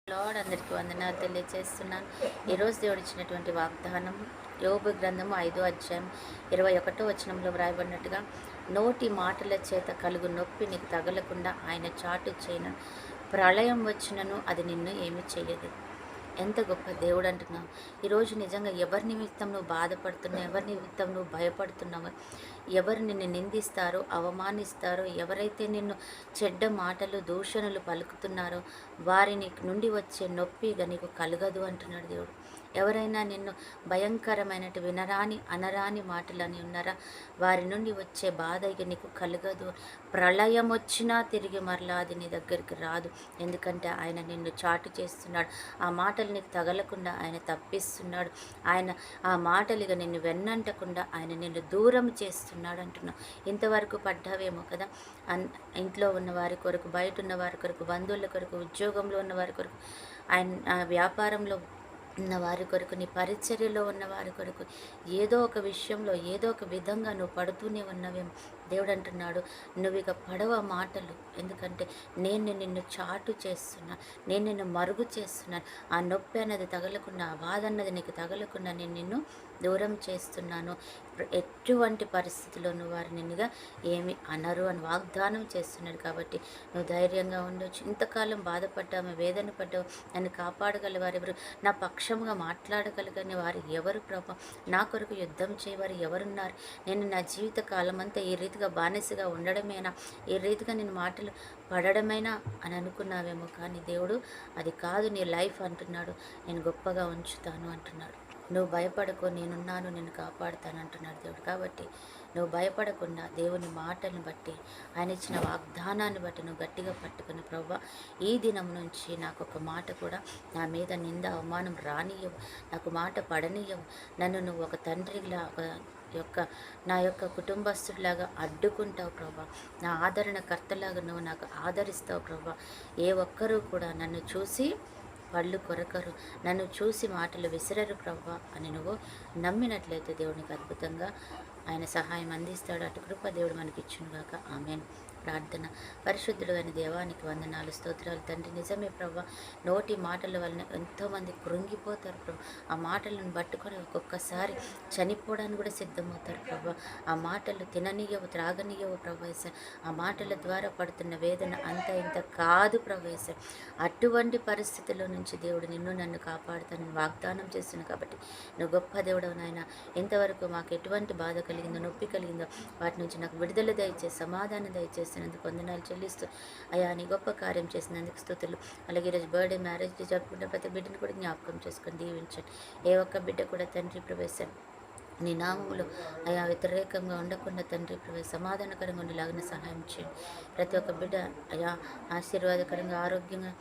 Lord అందరికీ వందనాలు తెలియజేస్తున్నాను. ఈరోజు దేవుడు ఇచ్చినటువంటి వాగ్దానం యోబు గ్రంథము 5వ అధ్యాయం 21వ వచనంలో వ్రాయబడినట్టుగా, నోటి మాటల చేత కలుగు నొప్పి నీకు తగలకుండా ఆయన చాటు చేయను, ప్రళయం వచ్చినను అది నిన్ను ఏమీ చేయదు. ఎంత గొప్ప దేవుడు అంటున్నావు. ఈరోజు నిజంగా ఎవరి నిమిత్తం నువ్వు బాధపడుతున్నావు, ఎవరి నిమిత్తం నువ్వు భయపడుతున్నావు, ఎవరు నిన్ను నిందిస్తారో, అవమానిస్తారో, ఎవరైతే నిన్ను చెడ్డ మాటలు దూషణలు పలుకుతున్నారో వారిని నుండి వచ్చే నొప్పిగా నీకు కలగదు అంటున్నాడు దేవుడు. ఎవరైనా నిన్ను భయంకరమైనటు వినరాని అనరాని మాటలని ఉన్నారా, వారి నుండి వచ్చే బాధ ఇక నీకు కలగదు. ప్రళయం వచ్చినా తిరిగి మరలా అది నీ దగ్గరికి రాదు. ఎందుకంటే ఆయన నిన్ను చాటు చేస్తున్నాడు. ఆ మాటలు నీకు తగలకుండా ఆయన తప్పిస్తున్నాడు. ఆయన ఆ మాటలు ఇక నిన్ను వెన్నంటకుండా ఆయన నిన్ను దూరం చేస్తున్నాడు అంటున్నావు. ఇంతవరకు పడ్డావేమో కదా, ఇంట్లో ఉన్న వారి కొరకు, బయట ఉన్న వారి కొరకు, బంధువుల కొరకు, ఉద్యోగంలో ఉన్న వారి కొరకు, ఆయన వ్యాపారంలో ఉన్న వారి కొరకు, నీ పరిచర్యలో ఉన్న వారి కొరకు, ఏదో ఒక విషయంలో ఏదో ఒక విధంగా నువ్వు పడుతూనే ఉన్నవేమో. దేవుడు అంటున్నాడు, నువ్వు ఇక పడవ మాటలు, ఎందుకంటే నేను నిన్ను చాటు చేస్తున్నా, నేను నిన్ను మరుగు చేస్తున్నాను. ఆ నొప్పి అన్నది తగలకుండా, ఆ బాధ అన్నది నీకు తగలకుండా నేను నిన్ను దూరం చేస్తున్నాను. ఎటువంటి పరిస్థితుల్లోనూ వారు నిన్నుగా ఏమి అనరు అని వాగ్దానం చేస్తున్నాడు. కాబట్టి నువ్వు ధైర్యంగా ఉండొచ్చు. ఇంతకాలం బాధపడ్డాము, వేదన పడ్డావు, నన్ను కాపాడగల వారు ఎవరు, నా పక్షంగా మాట్లాడగలగని వారు ఎవరు ప్రభా, నా కొరకు యుద్ధం చేయవారు ఎవరున్నారు, నేను నా జీవిత కాలం అంతా ఈ రీతిగా బానిసగా ఉండడమేనా, ఈ రీతిగా నేను మాటలు పడడమేనా అని అనుకున్నావేమో. కానీ దేవుడు అది కాదు నీ లైఫ్ అంటున్నాడు. నేను గొప్పగా ఉంచుతాను అంటున్నాడు. నువ్వు భయపడకు, నేనున్నాను, నేను కాపాడుతాను అంటున్నాడు దేవుడు. కాబట్టి నువ్వు భయపడకుండా దేవుని మాటలను బట్టి, ఆయన ఇచ్చిన వాగ్దానాన్ని బట్టి నువ్వు గట్టిగా పట్టుకుని, ప్రభా ఈ దినం నుంచి నాకు ఒక మాట కూడా నా మీద నింద అవమానం రానియవు, నాకు మాట పడనీయవు, నన్ను నువ్వు ఒక తండ్రిలా నా యొక్క కుటుంబస్తుడిలాగా అడ్డుకుంటావు ప్రభా, నా ఆదరణకర్తలాగా నువ్వు నాకు ఆదరిస్తావు ప్రభా. ఏ ఒక్కరూ కూడా నన్ను చూసి పళ్ళు కొరకరు, నన్ను చూసి మాటలు విసిరరు ప్రవ్వా అని నువ్వు నమ్మినట్లయితే దేవునికి అద్భుతంగా ఆయన సహాయం అందిస్తాడు. అటు కృప దేవుడు మనకి ఇచ్చునుగాక. ఆమెన్. ప్రార్థన. పరిశుద్ధుడు అయిన దేవానికి వందనాలు, స్తోత్రాలు తండ్రి. నిజమే ప్రభా, నోటి మాటల వలన ఎంతోమంది కృంగిపోతారు ప్రభా. ఆ మాటలను పట్టుకొని ఒక్కొక్కసారి చనిపోవడానికి కూడా సిద్ధమవుతారు ప్రభా. ఆ మాటలు తిననీయవు, త్రాగనీయవు ప్రభాస్. ఆ మాటల ద్వారా పడుతున్న వేదన అంత ఇంత కాదు ప్రభాస్. అటువంటి పరిస్థితుల్లో నుంచి దేవుడు నిన్ను నన్ను కాపాడుతానని వాగ్దానం చేస్తున్నాను. కాబట్టి నువ్వు గొప్ప దేవుడవు నాయన. ఎంతవరకు మాకు ఎటువంటి బాధ కలిగిందో, నొప్పి కలిగిందో, వాటి నుంచి నాకు విడుదల దయచేసి, సమాధానం దయచేసినందుకు వందనాలు చెల్లిస్తూ, అయా నీ గొప్ప కార్యం చేసినందుకు స్తుతులు. అలాగే ఈరోజు బర్త్డే, మ్యారేజ్ జరుపుకున్న ప్రతి బిడ్డను కూడా జ్ఞాపకం చేసుకొని దీవించండి. ఏ ఒక్క బిడ్డ కూడా తండ్రి ప్రవేశం నీ నామములో అయా వ్యతిరేకంగా ఉండకుండా తండ్రి సమాధానకరంగా ఉండేలాగిన సహాయం చేయండి. ప్రతి ఒక్క బిడ్డ అయా ఆశీర్వాదకరంగా, ఆరోగ్యంగా,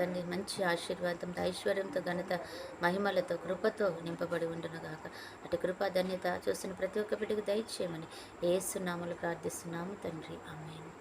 తండ్రి మంచి ఆశీర్వాదంతో, ఐశ్వర్యంతో, ఘనత, మహిమలతో, కృపతో నింపబడి ఉండునుగాక. అటు కృప ధన్యత చూసిన ప్రతి ఒక్క బిడ్డకు దయచేయమని యేసు నామములో ప్రార్థిస్తున్నాము తండ్రి. ఆమేన్.